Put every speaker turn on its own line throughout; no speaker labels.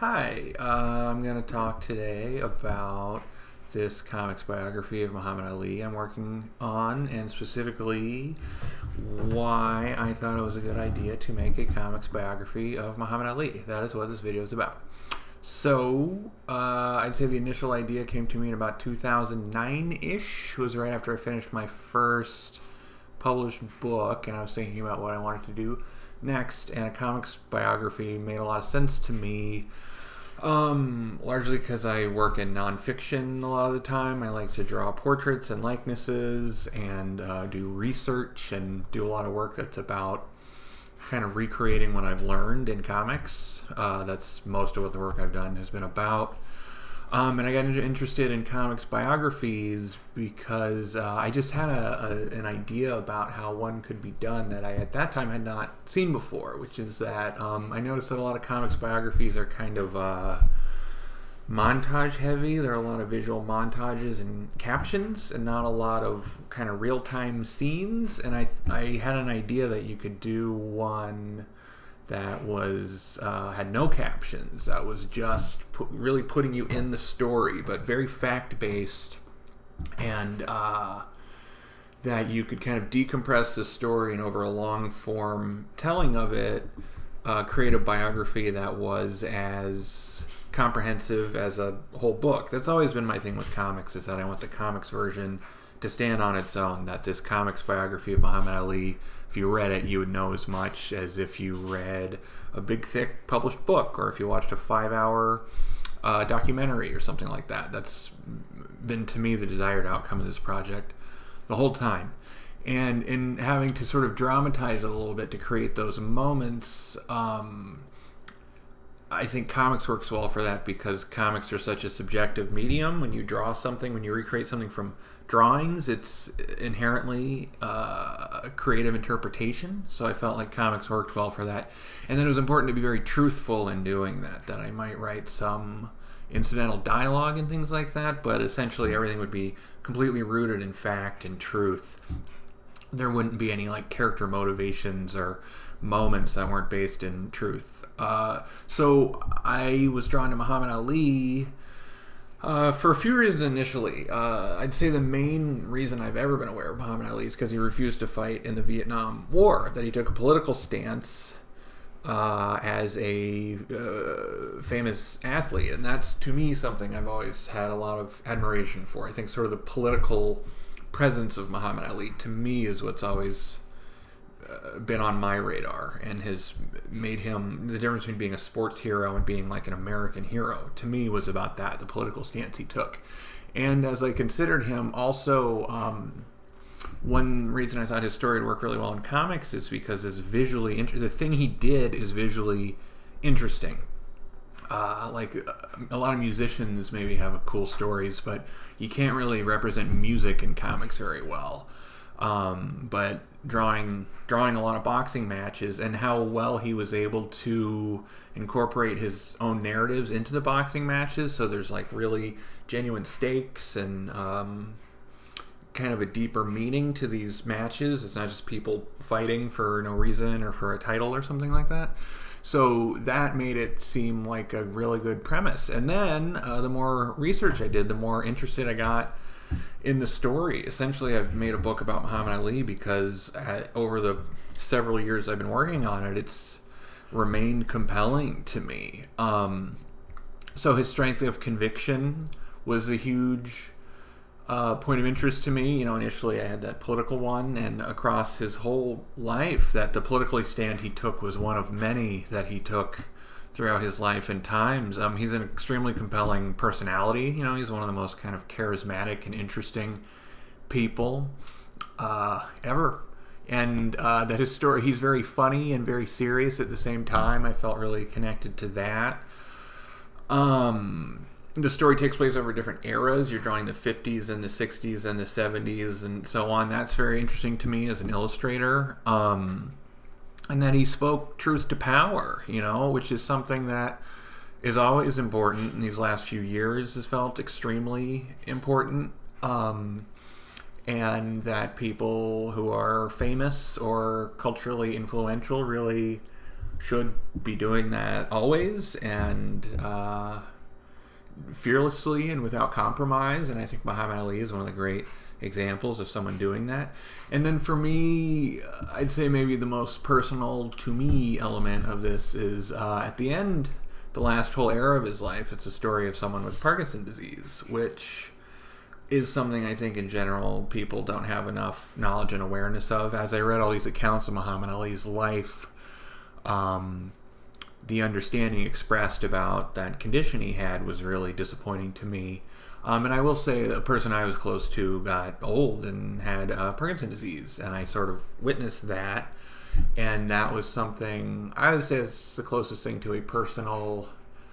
Hi, I'm going to talk today about this comics biography of Muhammad Ali I'm working on, and specifically why I thought it was a good idea to make a comics biography of Muhammad Ali. That is what this video is about. I'd say the initial idea came to me in about 2009-ish. It was right after I finished my first published book, and I was thinking about what I wanted to do next, and a comics biography made a lot of sense to me, largely because I work in nonfiction a lot of the time. I like to draw portraits and likenesses and do research and do a lot of work that's about kind of recreating what I've learned in comics. That's most of what the work I've done has been about. And I got interested in comics biographies because I just had an idea about how one could be done that I at that time had not seen before, which is that I noticed that a lot of comics biographies are kind of montage heavy. There are a lot of visual montages and captions and not a lot of kind of real-time scenes. And I had an idea that you could do one that was had no captions, that was just really putting you in the story, but very fact-based, and that you could kind of decompress the story and over a long-form telling of it, create a biography that was as comprehensive as a whole book. That's always been my thing with comics, is that I want the comics version to stand on its own, that this comics biography of Muhammad Ali, if you read it, you would know as much as if you read a big, thick published book, or if you watched a 5-hour documentary or something like that. That's been, to me, the desired outcome of this project the whole time. And in having to sort of dramatize it a little bit to create those moments, I think comics works well for that, because comics are such a subjective medium. When you draw something, when you recreate something from drawings, it's inherently a creative interpretation. So I felt like comics worked well for that. And then it was important to be very truthful in doing that I might write some incidental dialogue and things like that, but essentially everything would be completely rooted in fact and truth. There wouldn't be any like character motivations or moments that weren't based in truth. So I was drawn to Muhammad Ali for a few reasons initially. I'd say the main reason I've ever been aware of Muhammad Ali is because he refused to fight in the Vietnam War, that he took a political stance as a famous athlete. And that's, to me, something I've always had a lot of admiration for. I think sort of the political presence of Muhammad Ali, to me, is what's always been on my radar, and has made him, the difference between being a sports hero and being like an American hero, to me, was about that, the political stance he took. And as I considered him, also one reason I thought his story would work really well in comics is because it's visually the thing he did is visually interesting. Like a lot of musicians maybe have cool stories, but you can't really represent music in comics very well. But drawing a lot of boxing matches, and how well he was able to incorporate his own narratives into the boxing matches, so there's like really genuine stakes and kind of a deeper meaning to these matches. It's not just people fighting for no reason or for a title or something like that. So that made it seem like a really good premise. And then the more research I did, the more interested I got in the story. Essentially, I've made a book about Muhammad Ali because over the several years I've been working on it, it's remained compelling to me. So his strength of conviction was a huge point of interest to me. You know, initially I had that political one, and across his whole life, that the political stand he took was one of many that he took throughout his life and times. He's an extremely compelling personality. You know, he's one of the most kind of charismatic and interesting people ever. And that his story, he's very funny and very serious at the same time. I felt really connected to that. The story takes place over different eras. You're drawing the 50s and the 60s and the 70s and so on. That's very interesting to me as an illustrator. And that he spoke truth to power, you know, which is something that is always important in these last few years, has felt extremely important. And that people who are famous or culturally influential really should be doing that always, and fearlessly and without compromise. And I think Muhammad Ali is one of the great examples of someone doing that. And then for me, I'd say maybe the most personal to me element of this is at the end, the last whole era of his life, it's a story of someone with Parkinson's disease, which is something I think in general people don't have enough knowledge and awareness of. As I read all these accounts of Muhammad Ali's life, the understanding expressed about that condition he had was really disappointing to me. And I will say the person I was close to got old and had Parkinson's disease, and I sort of witnessed that. And that was something, I would say it's the closest thing to a personal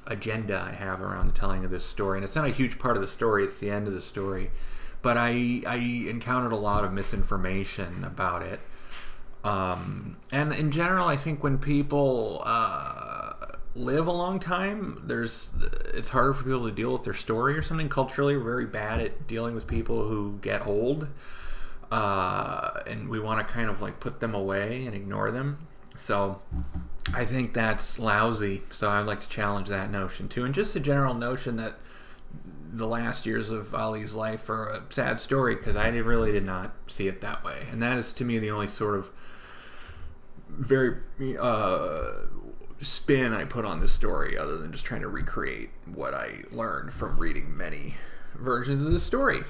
agenda I have around the telling of this story. And it's not a huge part of the story, it's the end of the story. But I encountered a lot of misinformation about it. And in general, I think when people live a long time, it's harder for people to deal with their story or something. Culturally, we're very bad at dealing with people who get old. And we want to kind of like put them away and ignore them. So I think that's lousy. So I'd like to challenge that notion too. And just a general notion that the last years of Ali's life are a sad story, because I really did not see it that way. And that is to me the only sort of very spin I put on this story, other than just trying to recreate what I learned from reading many versions of the story.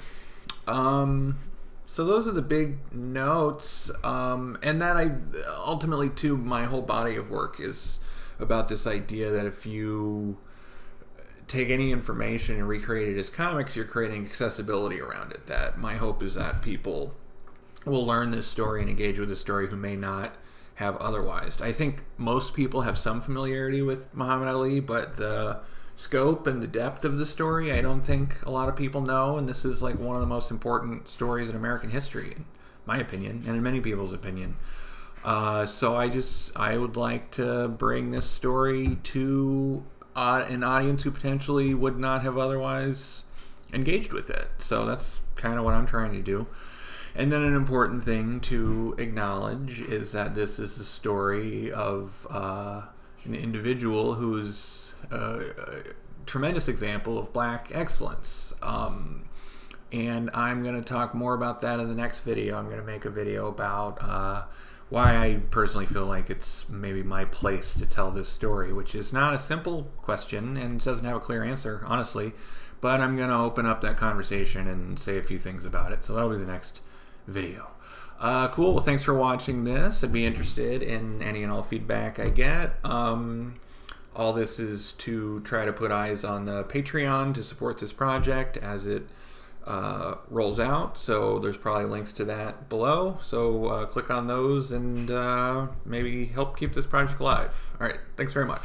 So those are the big notes, and that I ultimately, too, my whole body of work is about this idea that if you take any information and recreate it as comics, you're creating accessibility around it. That my hope is that people will learn this story and engage with this story who may not have otherwise. I think most people have some familiarity with Muhammad Ali, but the scope and the depth of the story, I don't think a lot of people know, and this is like one of the most important stories in American history, in my opinion, and in many people's opinion. So I would like to bring this story to an audience who potentially would not have otherwise engaged with it. So that's kind of what I'm trying to do. And then an important thing to acknowledge is that this is the story of an individual who's a tremendous example of Black excellence. And I'm going to talk more about that in the next video. I'm going to make a video about why I personally feel like it's maybe my place to tell this story, which is not a simple question and doesn't have a clear answer, honestly. But I'm going to open up that conversation and say a few things about it. So that'll be the next video. Cool. Well, thanks for watching this. I'd be interested in any and all feedback I get. All this is to try to put eyes on the Patreon to support this project as it rolls out. So there's probably links to that below. So click on those and maybe help keep this project alive. All right. Thanks very much.